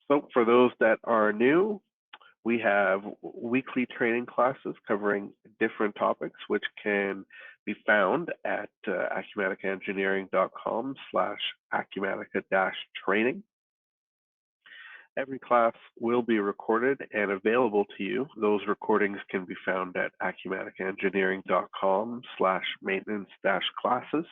So for those that are new, we have weekly training classes covering different topics, which can be found at acumaticaengineering.com/acumatica-training. Every class will be recorded and available to you. Those recordings can be found at acumaticaengineering.com/maintenance-classes.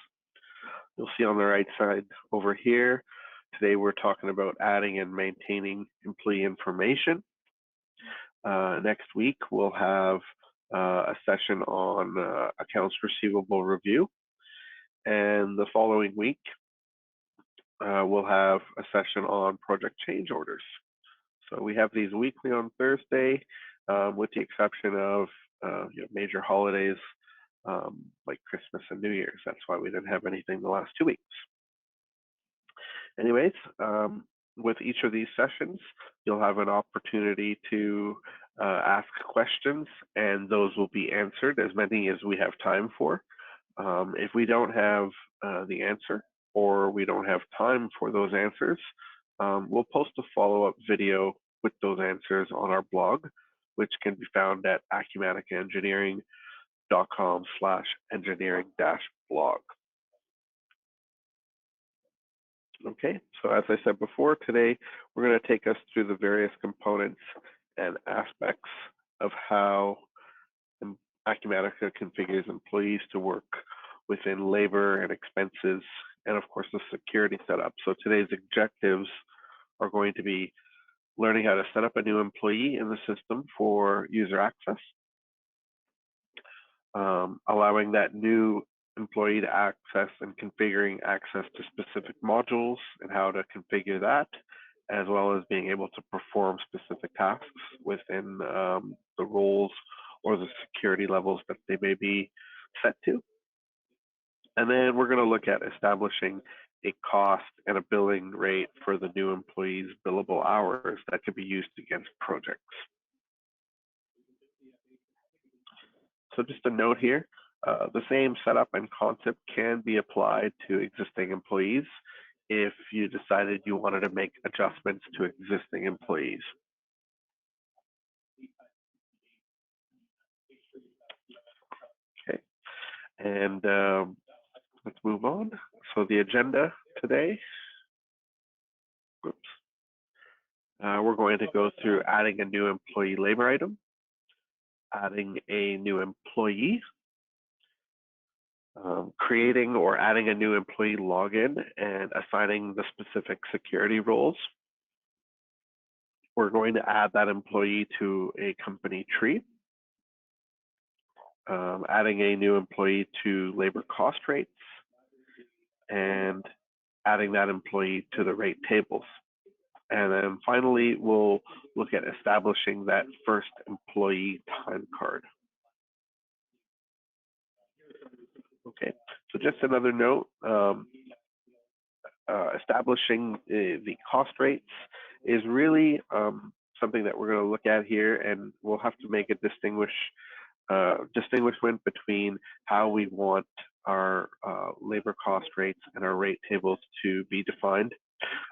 You'll see on the right side over here, today we're talking about adding and maintaining employee information. Next week, we'll have a session on accounts receivable review. And the following week, we'll have a session on project change orders. So we have these weekly on Thursday, with the exception of major holidays like Christmas and New Year's. That's why we didn't have anything the last 2 weeks. Anyways, with each of these sessions, you'll have an opportunity to ask questions, and those will be answered, as many as we have time for. If we don't have the answer, or we don't have time for those answers, we'll post a follow-up video with those answers on our blog, which can be found at acumaticaengineering.com/engineering-blog. Okay, so as I said before, today we're going to take us through the various components and aspects of how Acumatica configures employees to work within labor and expenses, and of course the security setup. So today's objectives are going to be learning how to set up a new employee in the system for user access, allowing that new employee to access and configuring access to specific modules and how to configure that, as well as being able to perform specific tasks within the roles or the security levels that they may be set to. And then we're going to look at establishing a cost and a billing rate for the new employee's billable hours that could be used against projects. So just a note here, the same setup and concept can be applied to existing employees if you decided you wanted to make adjustments to existing employees. Okay, and let's move on. So the agenda today, we're going to go through adding a new employee labor item, adding a new employee, creating or adding a new employee login and assigning the specific security roles. We're going to add that employee to a company tree, adding a new employee to labor cost rates, and adding that employee to the rate tables. And then finally, we'll look at establishing that first employee time card. Okay, so just another note, establishing the cost rates is really something that we're going to look at here, and we'll have to make a distinguishment between how we want our labor cost rates and our rate tables to be defined.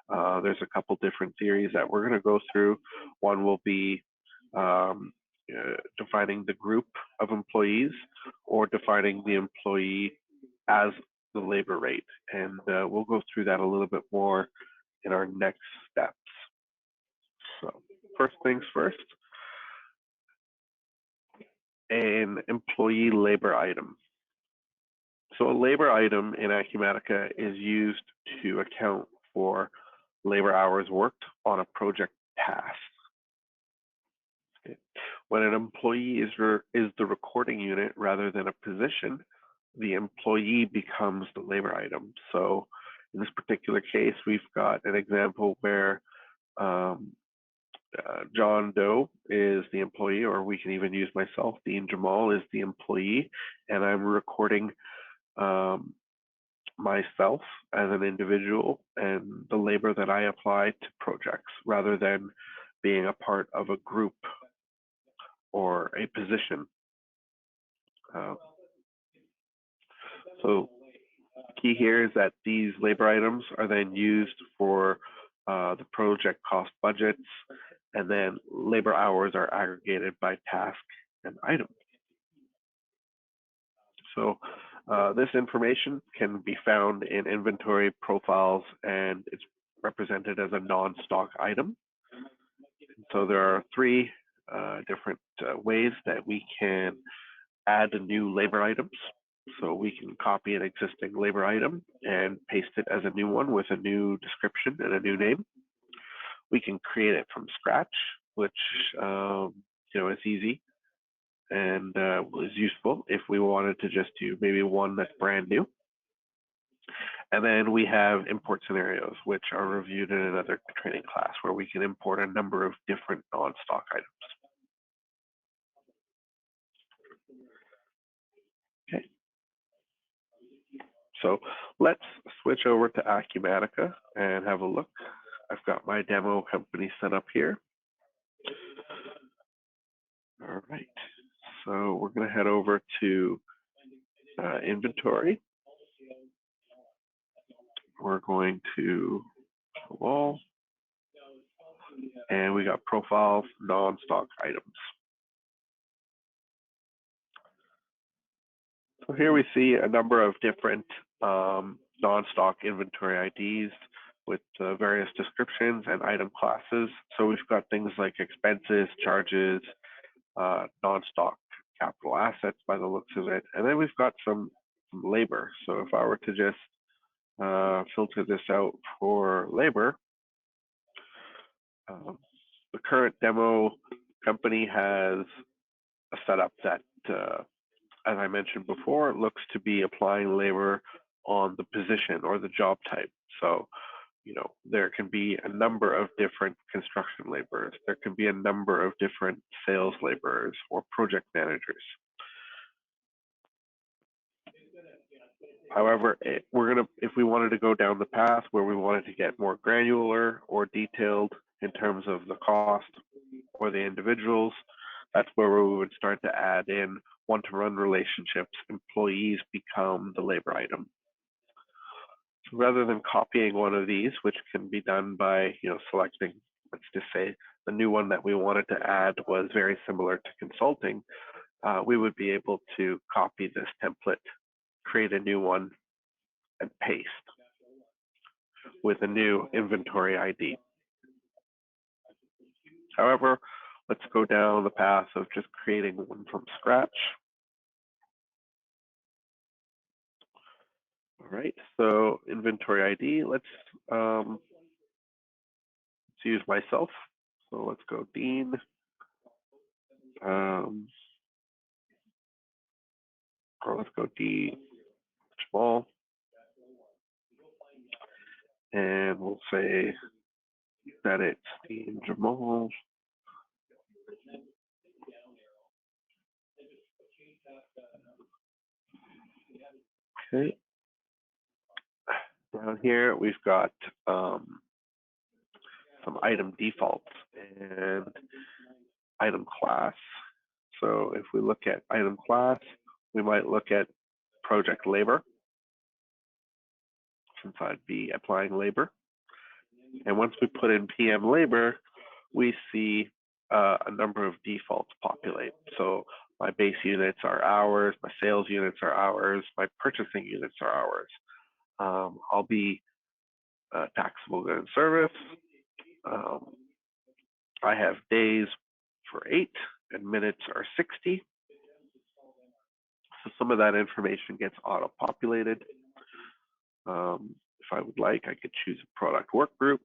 There's a couple different theories that we're going to go through. One will be defining the group of employees, or defining the employee as the labor rate. And we'll go through that a little bit more in our next steps. So first things first, an employee labor item. So a labor item in Acumatica is used to account for labor hours worked on a project task. Okay. When an employee is the recording unit rather than a position, the employee becomes the labor item. So in this particular case, we've got an example where John Doe is the employee, or we can even use myself, Dean Jamal is the employee, and I'm recording myself as an individual and the labor that I apply to projects, rather than being a part of a group or a position. So key here is that these labor items are then used for the project cost budgets, and then labor hours are aggregated by task and item. So this information can be found in inventory profiles, and it's represented as a non-stock item. So there are three different ways that we can add new labor items. So we can copy an existing labor item and paste it as a new one with a new description and a new name. We can create it from scratch, which is easy and is useful if we wanted to just do maybe one that's brand new. And then we have import scenarios, which are reviewed in another training class, where we can import a number of different non-stock items. Okay. So let's switch over to Acumatica and have a look. I've got my demo company set up here. All right. So we're going to head over to inventory. We're going to Jamal, and we got profiles, non-stock items. So here we see a number of different non-stock inventory IDs with various descriptions and item classes. So we've got things like expenses, charges, non-stock capital assets by the looks of it. And then we've got some labor. So if I were to just filter this out for labor, the current demo company has a setup that, as I mentioned before, looks to be applying labor on the position or the job type. So, there can be a number of different construction laborers. There can be a number of different sales laborers or project managers. However, if we wanted to go down the path where we wanted to get more granular or detailed in terms of the cost or the individuals, that's where we would start to add in one-to-one relationships. Employees become the labor item. So rather than copying one of these, which can be done by selecting, let's just say the new one that we wanted to add was very similar to consulting, we would be able to copy this template, create a new one, and paste with a new inventory ID. However, let's go down the path of just creating one from scratch. All right, so inventory ID, let's use myself. So let's go Dean. Or let's go D Jamal. And we'll say that it's Dean Jamal. Okay. Down here, we've got some item defaults and item class. So if we look at item class, we might look at project labor, since I'd be applying labor. And once we put in PM labor, we see a number of defaults populate. So my base units are hours, my sales units are hours, my purchasing units are hours. I'll be taxable good and service. I have days for 8 and minutes are 60. So some of that information gets auto-populated. If I would like, I could choose a product work group.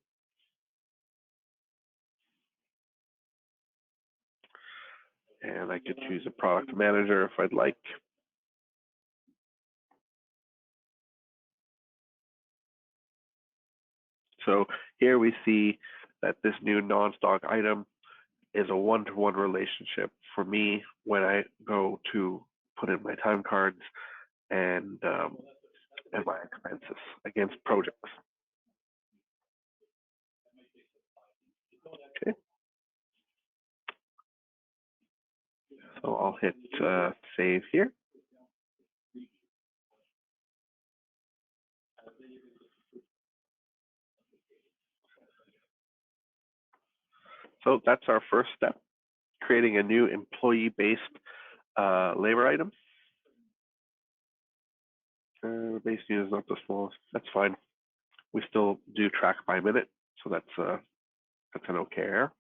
And I could choose a product manager if I'd like. So here we see that this new non-stock item is a one-to-one relationship for me when I go to put in my time cards and my expenses against projects. Okay. So I'll hit save here. So that's our first step, creating a new employee-based labor item. Base unit is not the smallest. That's fine. We still do track by minute, so that's an okay error.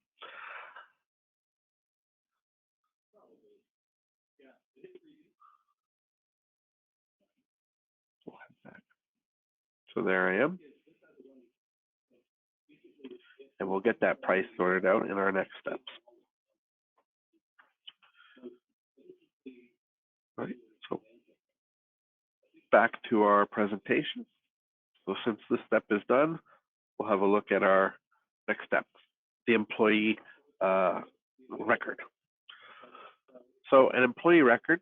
So there I am. And we'll get that price sorted out in our next steps. All right, so back to our presentation. So since this step is done, we'll have a look at our next step, the employee record. So an employee record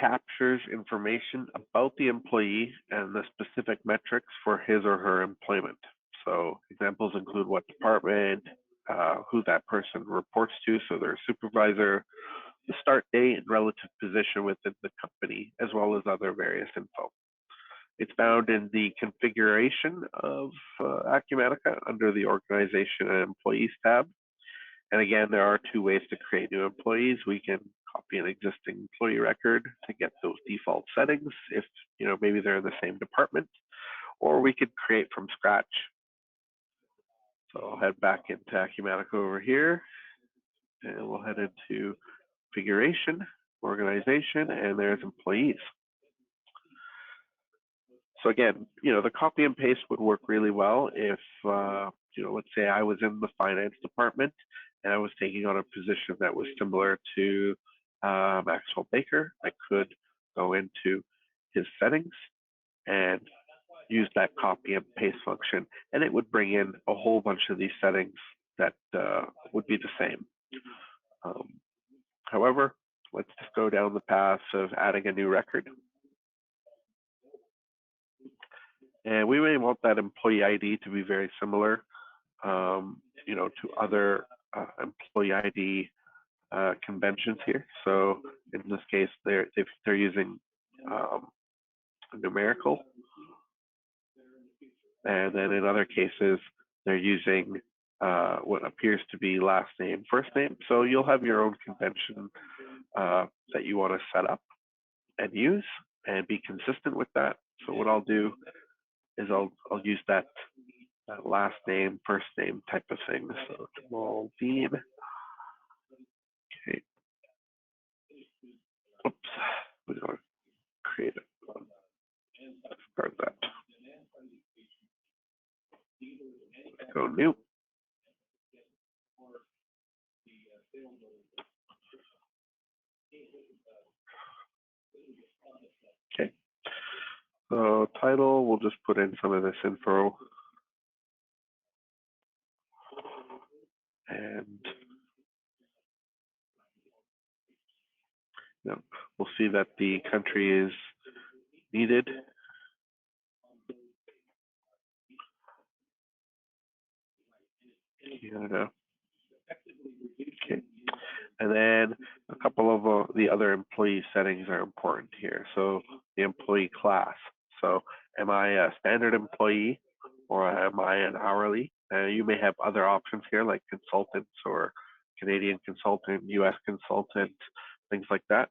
captures information about the employee and the specific metrics for his or her employment. So examples include what department, who that person reports to, so their supervisor, the start date and relative position within the company, as well as other various info. It's found in the configuration of Acumatica under the Organization and Employees tab. And again, there are two ways to create new employees. We can copy an existing employee record to get those default settings if maybe they're in the same department, or we could create from scratch. So I'll head back into Acumatica over here, and we'll head into configuration, organization, and there's employees. So again, the copy and paste would work really well if, let's say I was in the finance department and I was taking on a position that was similar to Maxwell Baker. I could go into his settings and use that copy and paste function, and it would bring in a whole bunch of these settings that would be the same. However, let's just go down the path of adding a new record. And we may want that employee ID to be very similar, to other employee ID conventions here. So in this case, they're using numerical, and then in other cases, they're using what appears to be last name, first name. So you'll have your own convention that you want to set up and use, and be consistent with that. So what I'll do is I'll use that last name, first name type of thing. So Jamal Dean. Okay. Oops. We're going to create it. Start that. Let's go new. Okay. So title, we'll just put in some of this info. And we'll see that the country is needed. Canada. Okay. And then a couple of the other employee settings are important here. So the employee class. So am I a standard employee or am I an hourly? You may have other options here like consultants or Canadian consultant, US consultant, things like that.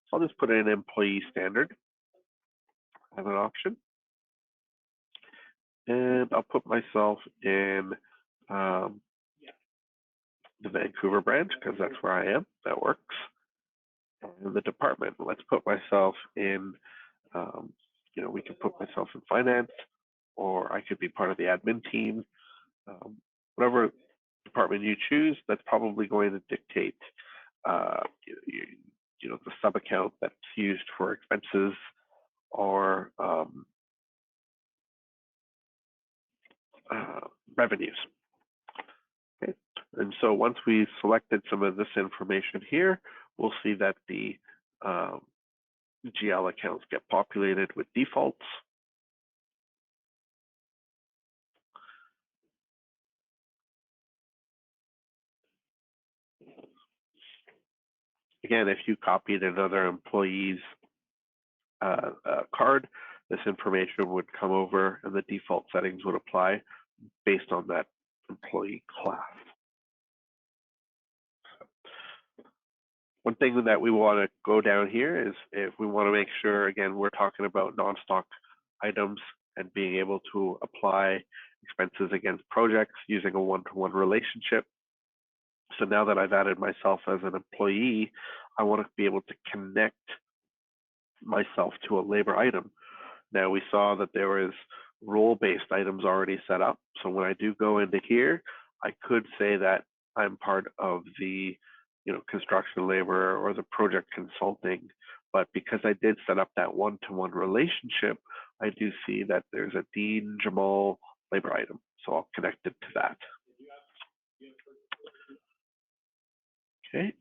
So I'll just put in employee standard as an option. And I'll put myself in the Vancouver branch because that's where I am. That works. And the department, let's put myself in, we can put myself in finance, or I could be part of the admin team. Whatever department you choose, that's probably going to dictate, the sub account that's used for expenses or revenues. Okay. And so once we've selected some of this information here, we'll see that the GL accounts get populated with defaults. Again, if you copied another employee's card, this information would come over and the default settings would apply based on that employee class. One thing that we want to go down here is if we want to make sure, again, we're talking about non-stock items and being able to apply expenses against projects using a one-to-one relationship. So now that I've added myself as an employee, I want to be able to connect myself to a labor item. Now we saw that there was role-based items already set up. So when I do go into here, I could say that I'm part of the construction labor or the project consulting. But because I did set up that one-to-one relationship, I do see that there's a Dean Jamal labor item. So I'll connect it to that. Okay.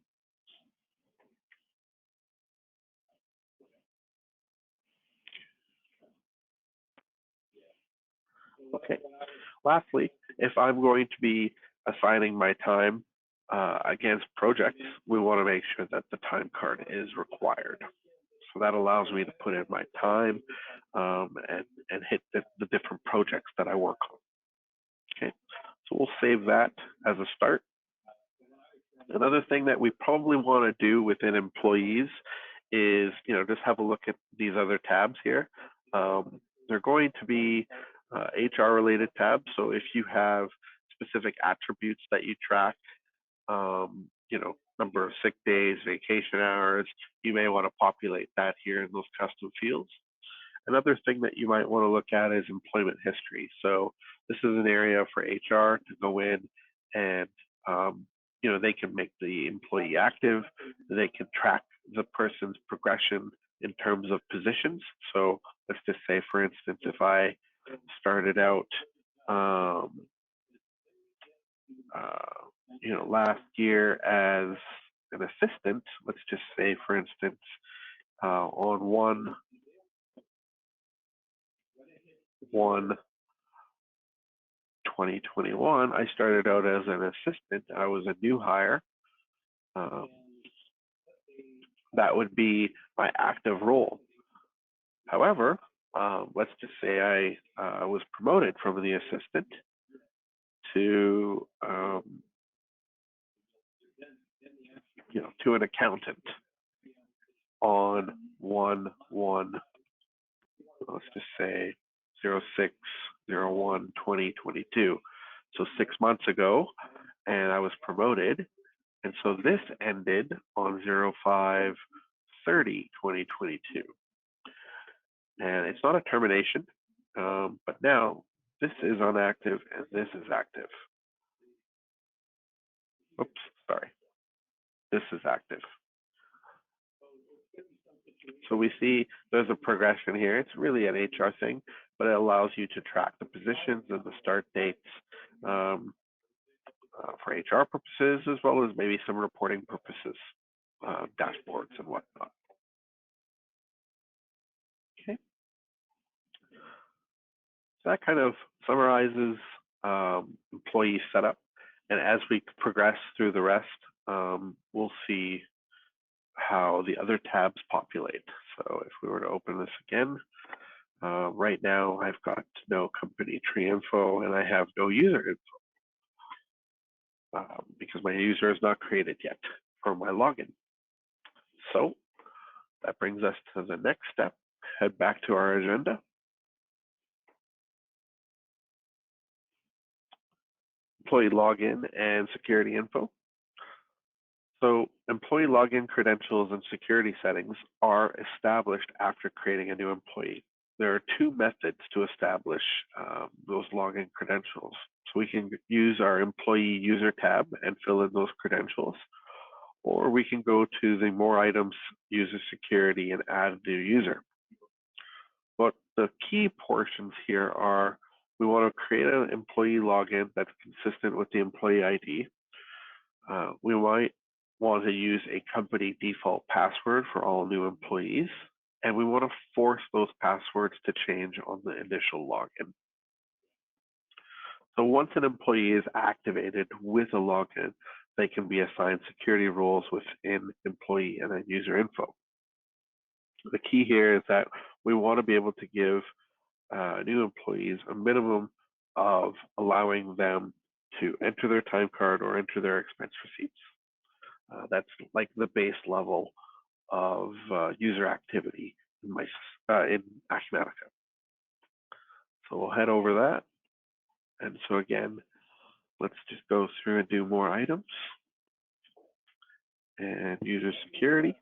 Okay. Lastly, if I'm going to be assigning my time against projects, we want to make sure that the time card is required. So that allows me to put in my time and hit the different projects that I work on. Okay, so we'll save that as a start. Another thing that we probably want to do within employees is, just have a look at these other tabs here. They're going to be HR related tabs. So if you have specific attributes that you track, number of sick days, vacation hours, you may want to populate that here in those custom fields. Another thing that you might want to look at is employment history. So this is an area for HR to go in and, they can make the employee active. They can track the person's progression in terms of positions. So let's just say, for instance, if I started out, last year as an assistant, let's just say, for instance, on 1/1/2021, I started out as an assistant. I was a new hire. That would be my active role. However, let's just say I was promoted from the assistant to to an accountant on 1/1, let's just say 06/01/2022. So 6 months ago, and I was promoted. And so this ended on 05/30/2022. And it's not a termination, but now this is inactive and this is active. Oops, sorry. This is active. So we see there's a progression here. It's really an HR thing, but it allows you to track the positions and the start dates for HR purposes, as well as maybe some reporting purposes, dashboards and whatnot. Okay. So that kind of summarizes employee setup. And as we progress through the rest, we'll see how the other tabs populate. So if we were to open this again, right now I've got no company tree info and I have no user info because my user is not created yet for my login. So that brings us to the next step. Head back to our agenda. Employee login and security info. So employee login credentials and security settings are established after creating a new employee. There are two methods to establish those login credentials. So we can use our employee user tab and fill in those credentials, or we can go to the more items, user security, and add a new user. But the key portions here are we want to create an employee login that's consistent with the employee ID. We might want to use a company default password for all new employees, and we want to force those passwords to change on the initial login. So once an employee is activated with a login, they can be assigned security roles within employee and then user info. The key here is that we want to be able to give new employees a minimum of allowing them to enter their time card or enter their expense receipts. That's like the base level of user activity in Acumatica. So we'll head over that. And so again, let's just go through and do more items. And user security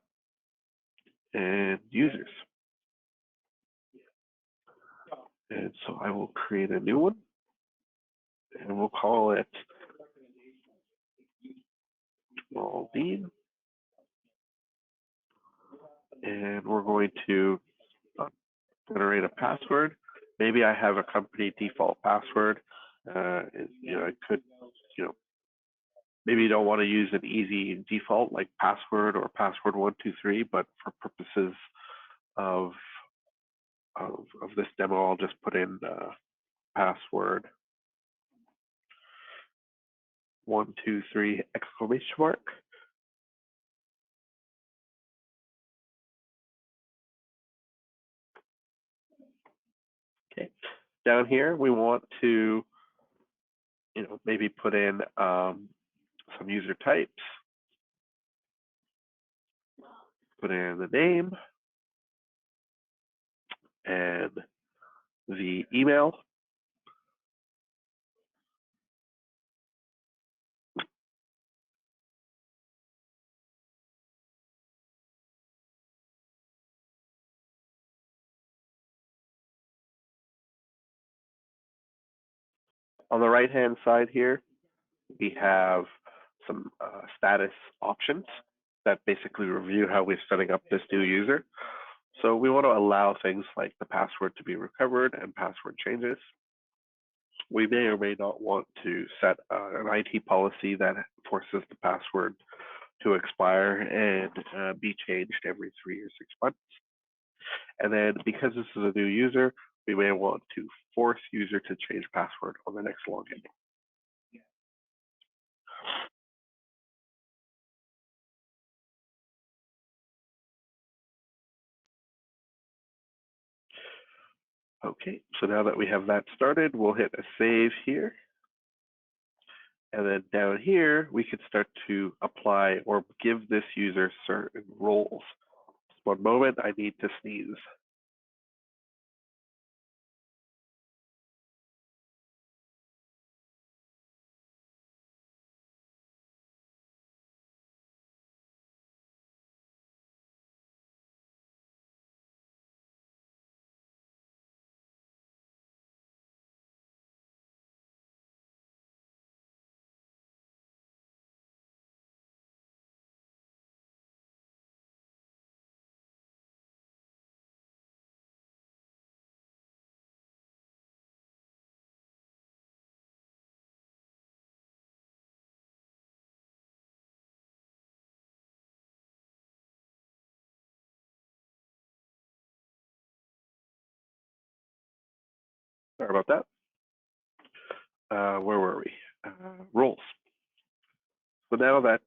and users. And so I will create a new one and we'll call it Jamal Dean. And we're going to generate a password. Maybe I have a company default password. It could, maybe you don't want to use an easy default like password or password 123, but for purposes of this demo, I'll just put in password 123 exclamation mark. Okay. Down here, we want to, maybe put in some user types. Put in the name and the email. On the right-hand side here, we have some status options that basically review how we're setting up this new user. So we want to allow things like the password to be recovered and password changes. We may or may not want to set an IT policy that forces the password to expire and be changed every 3 or 6 months. And then because this is a new user, we may want to force user to change password on the next login. Okay, so now that we have that started, we'll hit a save here. And then down here, we can start to apply or give this user certain roles. Just one moment, I need to sneeze. Sorry about that. Where were we? Roles. So now that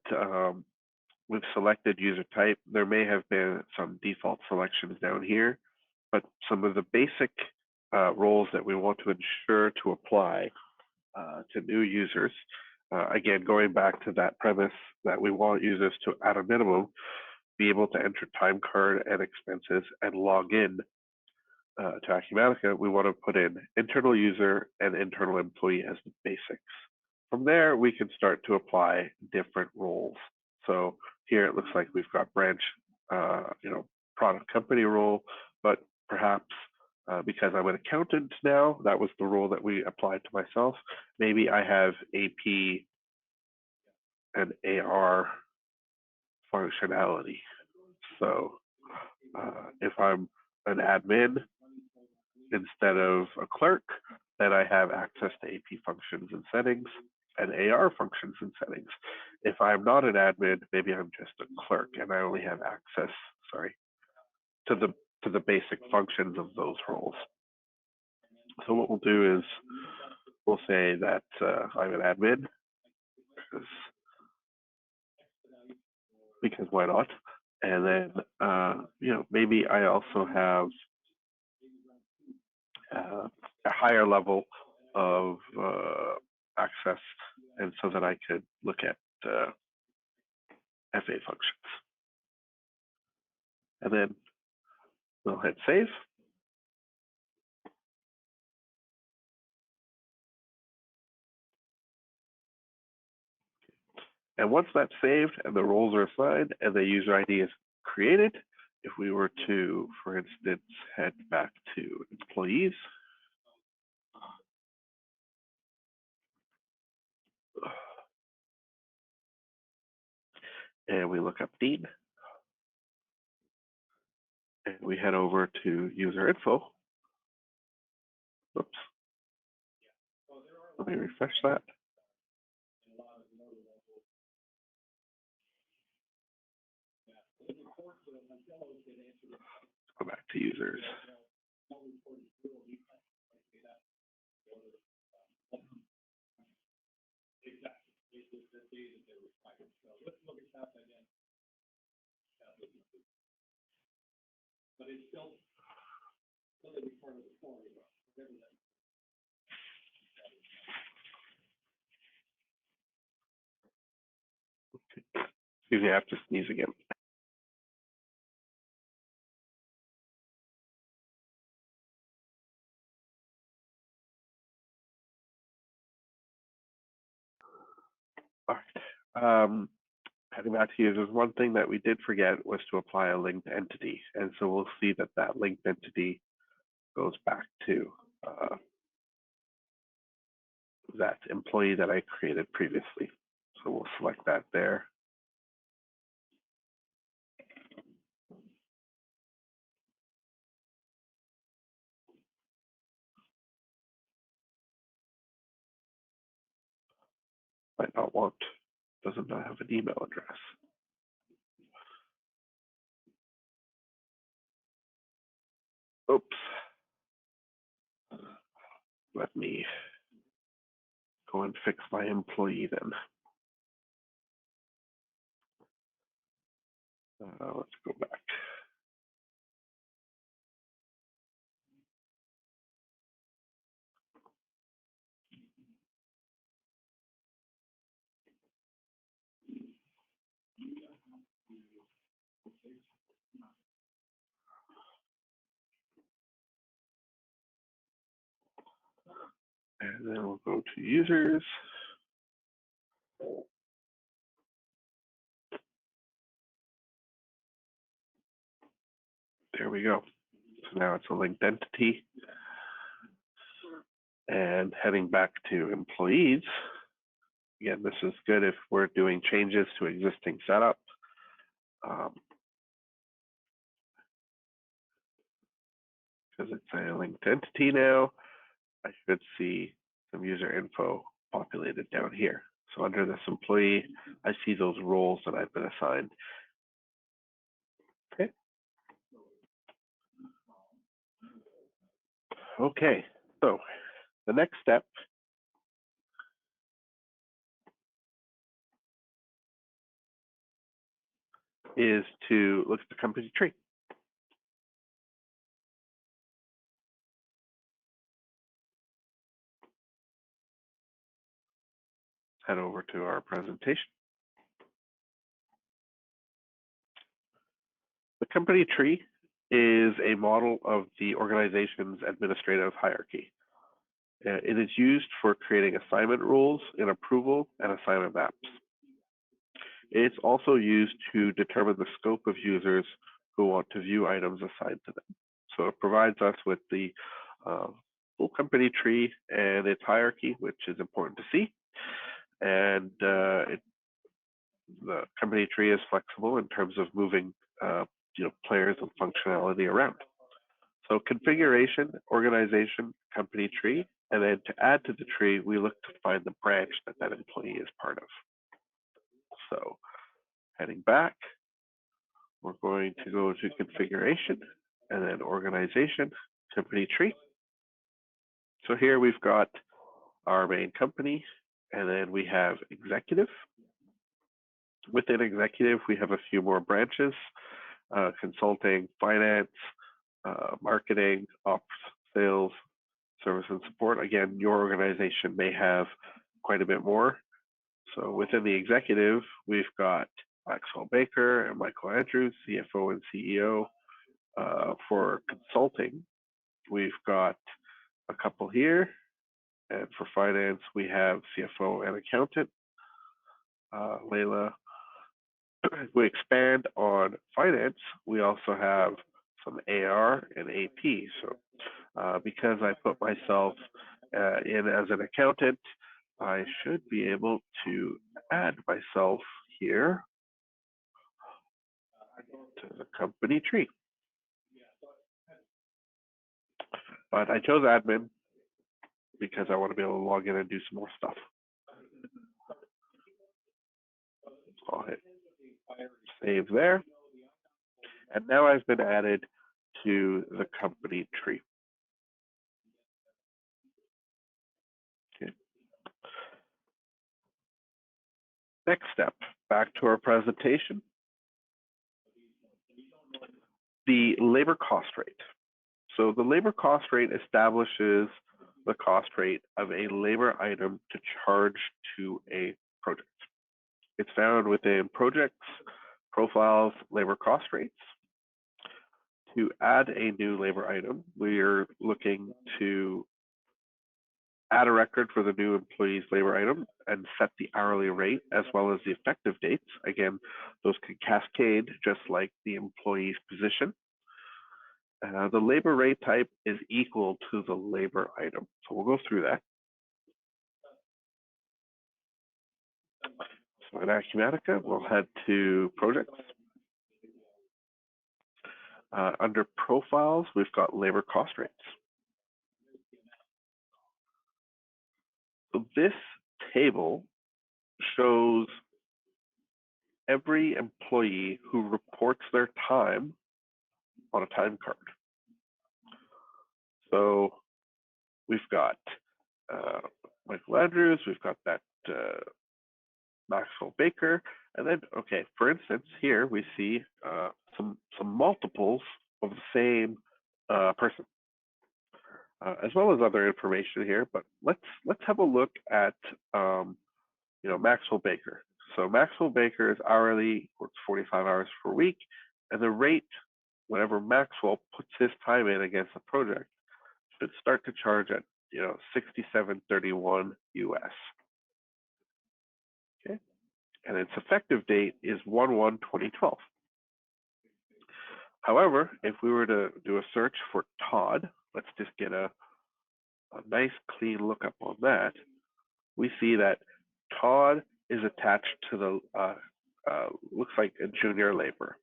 we've selected user type, there may have been some default selections down here, but some of the basic roles that we want to ensure to apply to new users, again, going back to that premise that we want users to, at a minimum, be able to enter time card and expenses and log in to Acumatica, we want to put in internal user and internal employee as the basics. From there, we can start to apply different roles. So here it looks like we've got branch, product company role, but perhaps because I'm an accountant now, that was the role that we applied to myself. Maybe I have AP and AR functionality. So if I'm an admin instead of a clerk, then I have access to AP functions and settings and AR functions and settings. If I'm not an admin, maybe I'm just a clerk and I only have access, to the basic functions of those roles. So what we'll do is we'll say that I'm an admin because why not? And then maybe I also have a higher level of access, and so that I could look at FA functions. And then we'll hit save. And once that's saved and the roles are assigned and the user ID is created, if we were to, for instance, head back to employees, and we look up Dean, and we head over to user info. Oops. Let me refresh that. Let's go back to users. Excuse me, I have to sneeze again. All right. Heading back to users, one thing that we did forget was to apply a linked entity. And so we'll see that that linked entity goes back to that employee that I created previously. So we'll select that there. Might not want, doesn't have an email address. Oops. Let me go and fix my employee then. Let's go back. And then we'll go to users. There we go. So now it's a linked entity. And heading back to employees, again, this is good if we're doing changes to existing setup. Because it's a linked entity now, I should see some user info populated down here. So under this employee, I see those roles that I've been assigned. Okay. Okay, so the next step is to look at the company tree. Head over to our presentation. The company tree is a model of the organization's administrative hierarchy. It is used for creating assignment rules in approval and assignment maps. It's also used to determine the scope of users who want to view items assigned to them. So it provides us with the full company tree and its hierarchy, which is important to see. And the company tree is flexible in terms of moving players and functionality around. So configuration, organization, company tree, and then to add to the tree, we look to find the branch that that employee is part of. So heading back, we're going to go to configuration and then organization, company tree. So here we've got our main company, and then we have executive. Within executive, we have a few more branches, consulting, finance, marketing, ops, sales, service and support. Again, your organization may have quite a bit more. So within the executive, we've got Maxwell Baker and Michael Andrews, CFO and CEO. For consulting, we've got a couple here. And for finance, we have CFO and accountant, Layla. If we expand on finance, we also have some AR and AP. So because I put myself in as an accountant, I should be able to add myself here to the company tree. But I chose admin because I want to be able to log in and do some more stuff. So I'll hit save there. And now I've been added to the company tree. Okay. Next step, back to our presentation. The labor cost rate. So the labor cost rate establishes the cost rate of a labor item to charge to a project. It's found within projects, profiles, labor cost rates. To add a new labor item, we're looking to add a record for the new employee's labor item and set the hourly rate as well as the effective dates. Again, those can cascade just like the employee's position. The labor rate type is equal to the labor item. So we'll go through that. So in Acumatica, we'll head to projects. Under profiles, we've got labor cost rates. So this table shows every employee who reports their time on a time card. So we've got Michael Andrews, we've got that Maxwell Baker, and then, okay, for instance, here we see some multiples of the same person, as well as other information here. But let's have a look at Maxwell Baker. So Maxwell Baker is hourly, works 45 hours per week, and the rate, whenever Maxwell puts his time in against the project, should start to charge at $67.31 US. Okay, and its effective date is 1/1/2012. However, if we were to do a search for Todd, let's just get a nice clean lookup on that. We see that Todd is attached to the looks like a junior labor.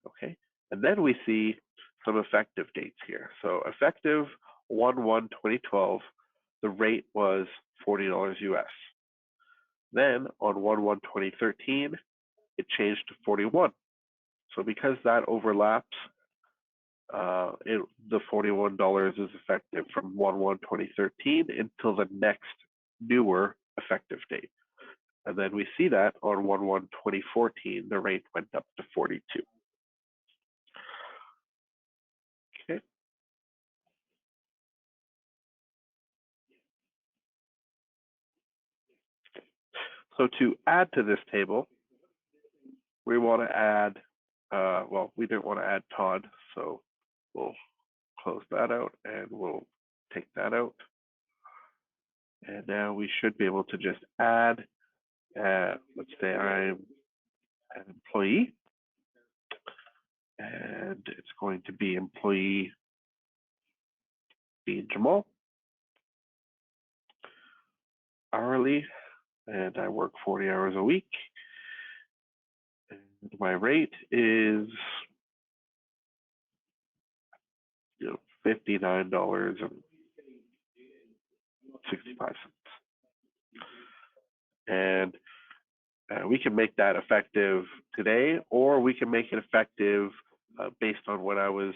Okay, and then we see some effective dates here. So effective 1/1/2012, the rate was $40 US. Then on 1/1/2013, it changed to 41. So because that overlaps, the $41 is effective from 1/1/2013 until the next newer effective date. And then we see that on 1/1/2014, the rate went up to 42. Okay. So to add to this table, we want to add, well, we didn't want to add Todd, so we'll close that out and we'll take that out. And now we should be able to just add, let's say I'm an employee, and it's going to be employee being Jamal, hourly, and I work 40 hours a week. And my rate is $59.65. And we can make that effective today, or we can make it effective based on when I was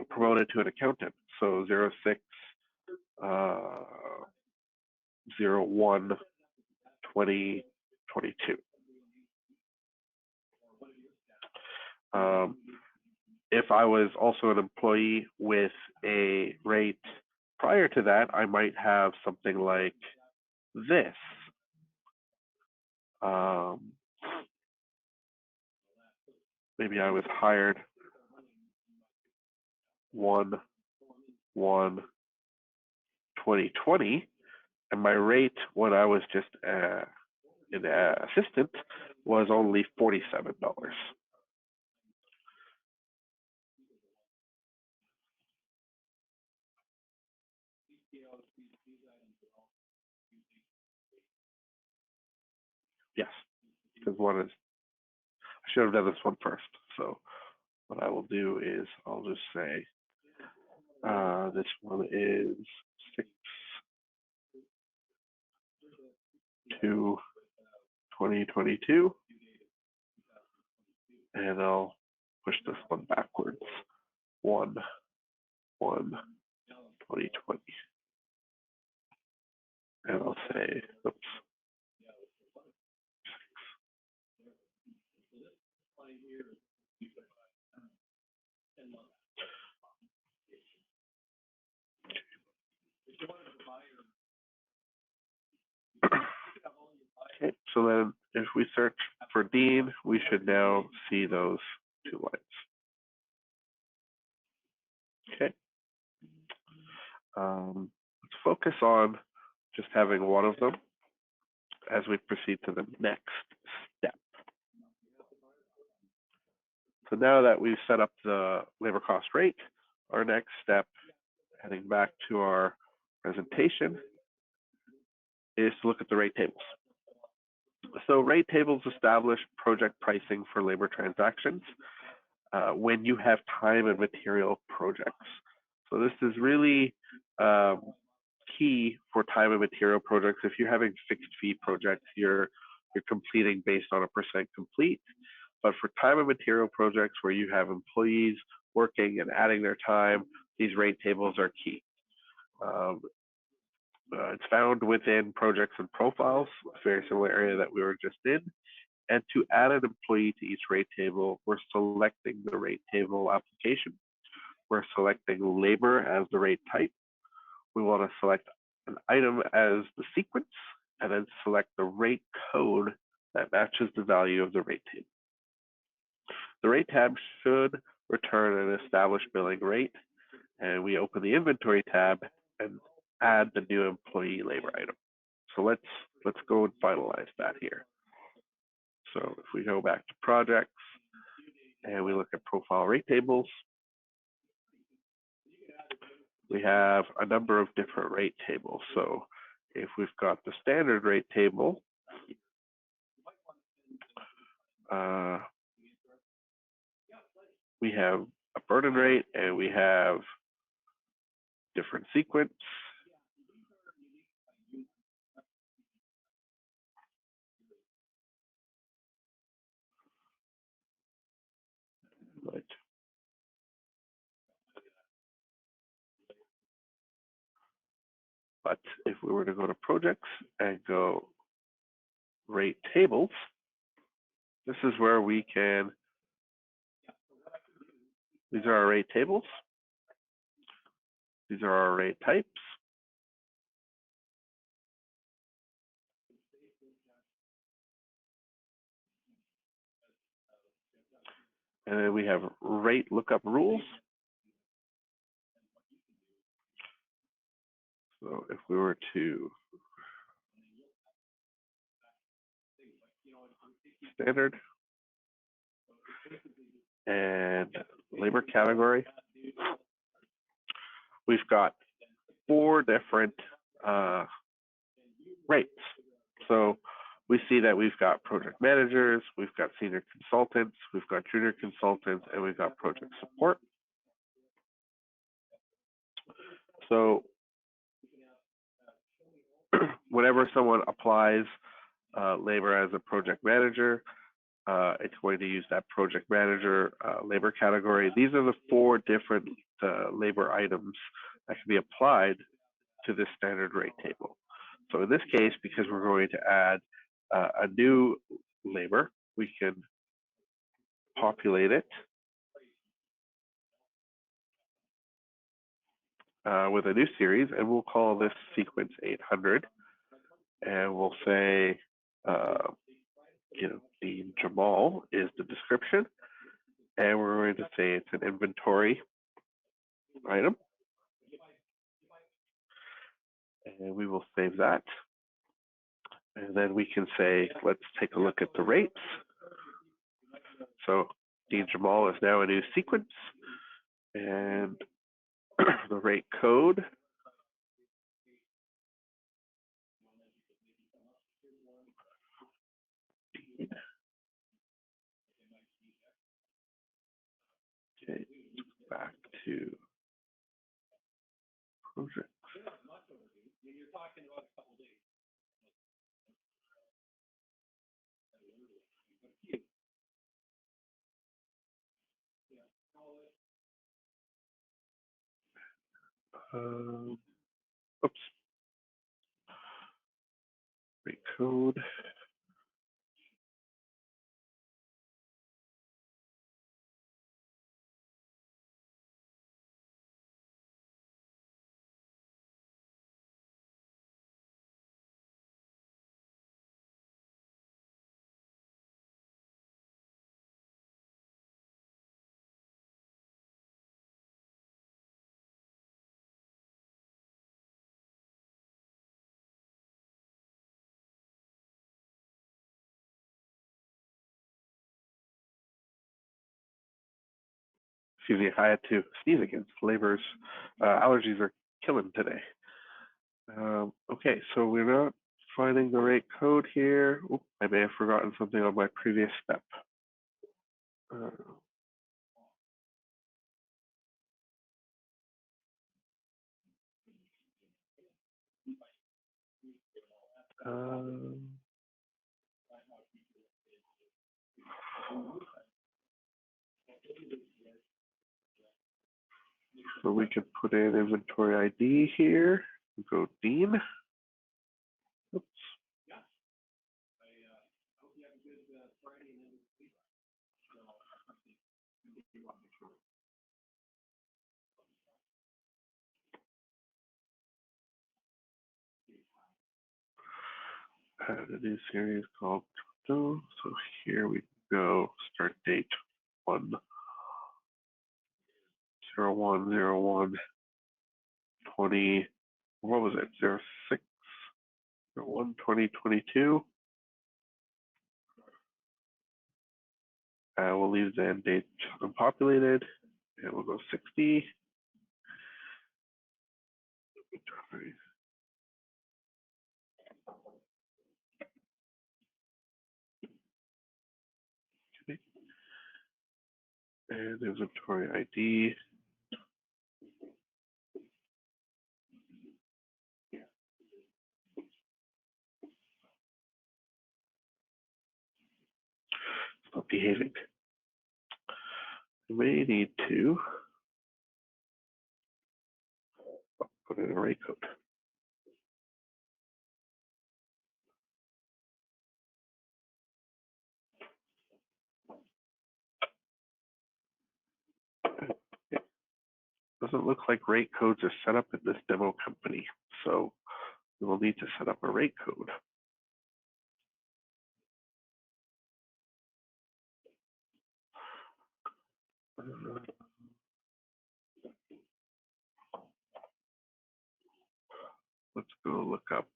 promoted to an accountant. So 06/01/2022. If I was also an employee with a rate prior to that, I might have something like this. maybe I was hired 1/1/2020, and my rate when I was just an assistant was only $47. Yes, because one is, I should have done this one first. So what I will do is I'll just say this one is 6/2/2022, and I'll push this one backwards. 1/1/2020, and I'll say, oops. Okay, so then if we search for Dean, we should now see those two lines. Okay. Let's focus on just having one of them as we proceed to the next step. So now that we've set up the labor cost rate, our next step, heading back to our presentation, is to look at the rate tables. So rate tables establish project pricing for labor transactions when you have time and material projects. So this is really key for time and material projects. If you're having fixed fee projects, you're completing based on a percent complete. But for time and material projects where you have employees working and adding their time, these rate tables are key. It's found within projects and profiles, a very similar area that we were just in. And to add an employee to each rate table, we're selecting the rate table application. We're selecting labor as the rate type. We want to select an item as the sequence, and then select the rate code that matches the value of the rate table. The rate tab should return an established billing rate, and we open the inventory tab and add the new employee labor item. So let's go and finalize that here. So if we go back to projects and we look at profile rate tables, we have a number of different rate tables. So if we've got the standard rate table, we have a burden rate and we have different sequence. Right. But if we were to go to projects and go rate tables, this is where we can, these are our rate tables. These are our rate types. And then we have rate lookup rules. So if we were to standard and labor category, we've got 4 different rates. So we see that we've got project managers, we've got senior consultants, we've got junior consultants, and we've got project support. So whenever someone applies labor as a project manager, it's going to use that project manager labor category. These are the 4 different labor items that can be applied to this standard rate table. So in this case, because we're going to add a new labor, we can populate it with a new series, and we'll call this sequence 800, and we'll say, Dean Jamal is the description, and we're going to say it's an inventory item. And we will save that. And then we can say, let's take a look at the rates. So Dean Jamal is now a new sequence, and the rate code okay, back to project. Oops. Rate code. Excuse me, I had to sneeze again. Labor's allergies are killing today. Okay, so we're not finding the rate code here. Oop, I may have forgotten something on my previous step. So we can put in inventory ID here. Go Dean. Oops. Add a new series called crypto. So here we go. Start date 1/01/01/20. What was it? 06/01/2022. We'll leave the end date unpopulated, and we'll go 60. Okay. And inventory ID. It's not behaving. We may need to put in a rate code. It doesn't look like rate codes are set up in this demo company, so we will need to set up a rate code. Let's go look up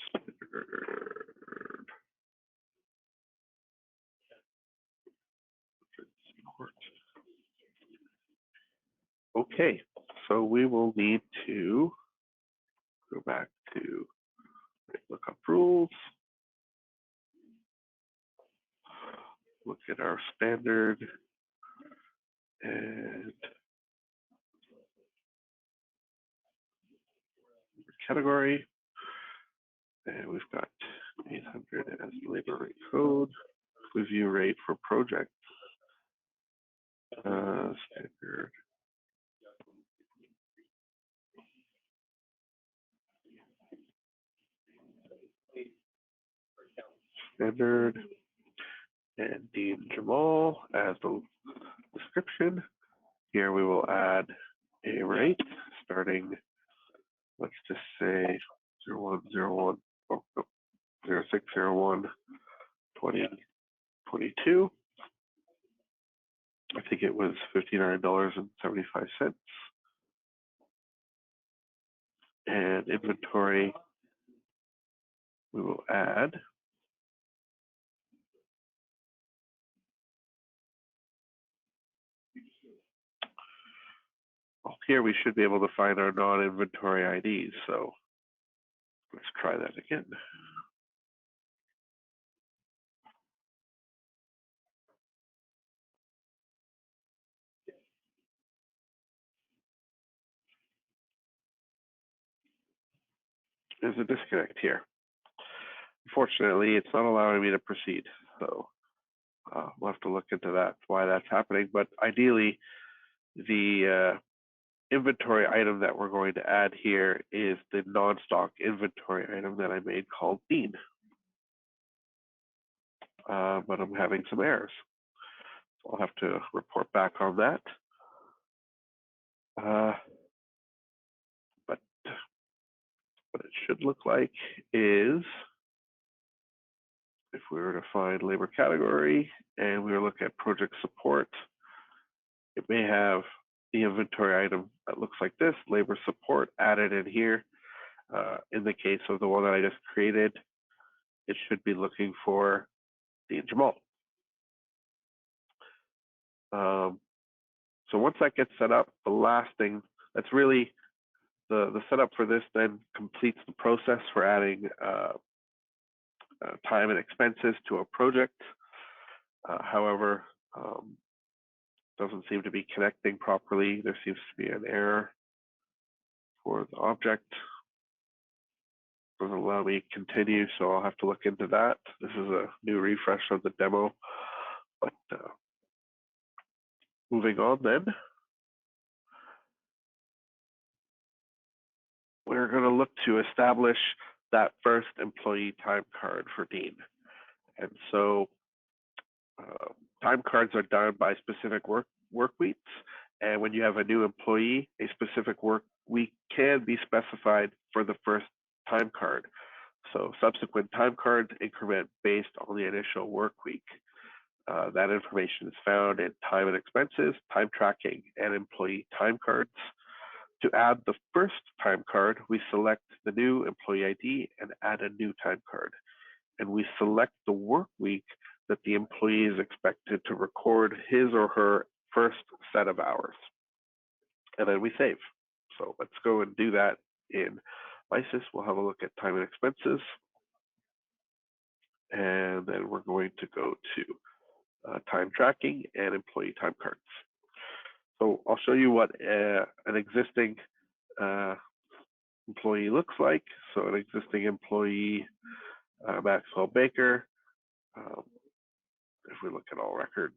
standard. Okay, so we will need to go back to lookup rules, look at our standard, and category, and we've got 800 as the labor rate code, view rate for project, standard. Standard, and Dean Jamal as the description. Here we will add a rate starting, let's just say 01/01, oh, no, 06/01 2022. I think it was $59.75. And inventory, we will add here. We should be able to find our non-inventory IDs. So let's try that again. There's a disconnect here. Unfortunately, it's not allowing me to proceed. So we'll have to look into that, why that's happening. But ideally, the inventory item that we're going to add here is the non-stock inventory item that I made called Dean. But I'm having some errors. So I'll have to report back on that. But what it should look like is, if we were to find labor category and we were looking at project support, it may have the inventory item that looks like this, labor support, added in here. In the case of the one that I just created, it should be looking for the Jamal. So once that gets set up, the last thing, that's really the setup for this then completes the process for adding time and expenses to a project. However, doesn't seem to be connecting properly. There seems to be an error for the object. Doesn't allow me to continue, so I'll have to look into that. This is a new refresh of the demo. But moving on then, we're going to look to establish that first employee time card for Dean. And so time cards are done by specific work weeks. And when you have a new employee, a specific work week can be specified for the first time card. So subsequent time cards increment based on the initial work week. That information is found in time and expenses, time tracking, and employee time cards. To add the first time card, we select the new employee ID and add a new time card. And we select the work week that the employee is expected to record his or her first set of hours. And then we save. So let's go and do that in Lysis. We'll have a look at time and expenses. And then we're going to go to time tracking and employee time cards. So I'll show you what an existing employee looks like. So an existing employee, Maxwell Baker. If we look at all records,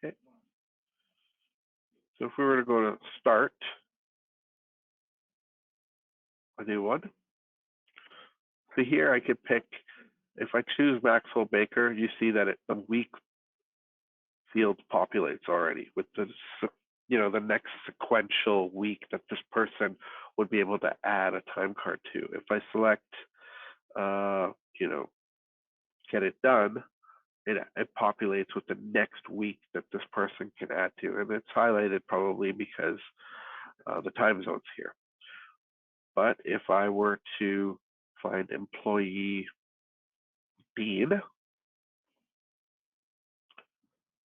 okay. So if we were to go to start a new one, so here I could pick, if I choose Maxwell Baker, you see that the week field populates already with the, the next sequential week that this person would be able to add a time card to. If I select, get it done, it populates with the next week that this person can add to. And it's highlighted probably because the time zone's here. But if I were to find employee Dean,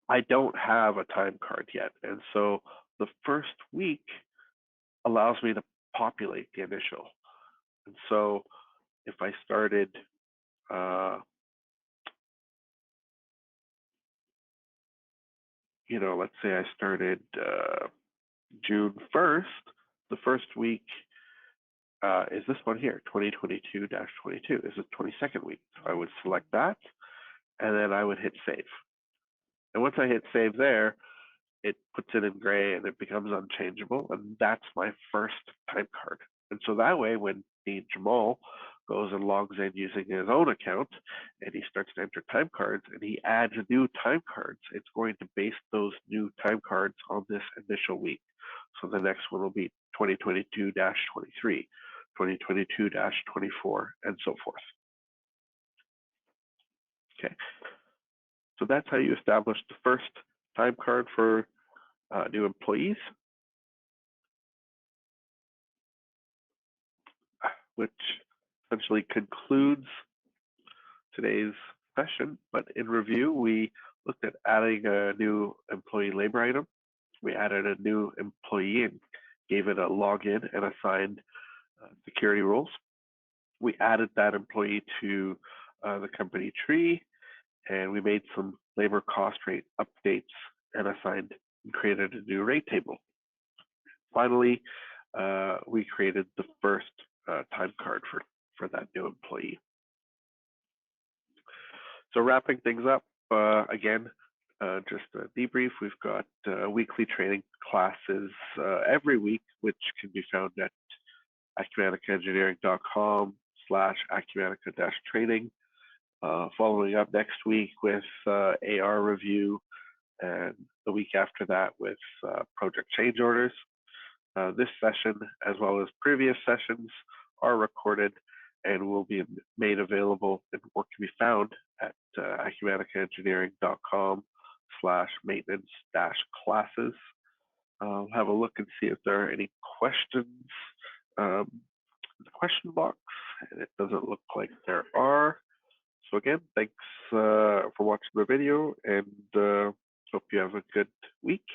I don't have a time card yet. And so the first week allows me to populate the initial. And so if I started, let's say I started June 1st, the first week is this one here, 2022-22, is the 22nd week. So I would select that, and then I would hit save. And once I hit save there, it puts it in gray and it becomes unchangeable, and that's my first time card. And so that way, when the Jamal goes and logs in using his own account and he starts to enter time cards and he adds new time cards, it's going to base those new time cards on this initial week. So the next one will be 2022-23, 2022-24, and so forth. Okay, so that's how you establish the first time card for new employees, which essentially concludes today's session. But in review, we looked at adding a new employee labor item. We added a new employee and gave it a login and assigned security roles. We added that employee to the company tree, and we made some labor cost rate updates and assigned and created a new rate table. Finally, we created the first time card for that new employee. So wrapping things up, again, just a debrief, we've got weekly training classes every week, which can be found at acumaticaengineering.com/acumatica-training. Following up next week with AR review, and the week after that with project change orders. This session, as well as previous sessions, are recorded and will be made available or can be found at acumaticaengineering.com/maintenance-classes. I'll have a look and see if there are any questions in the question box, and it doesn't look like there are. So again, thanks for watching the video, and hope you have a good week.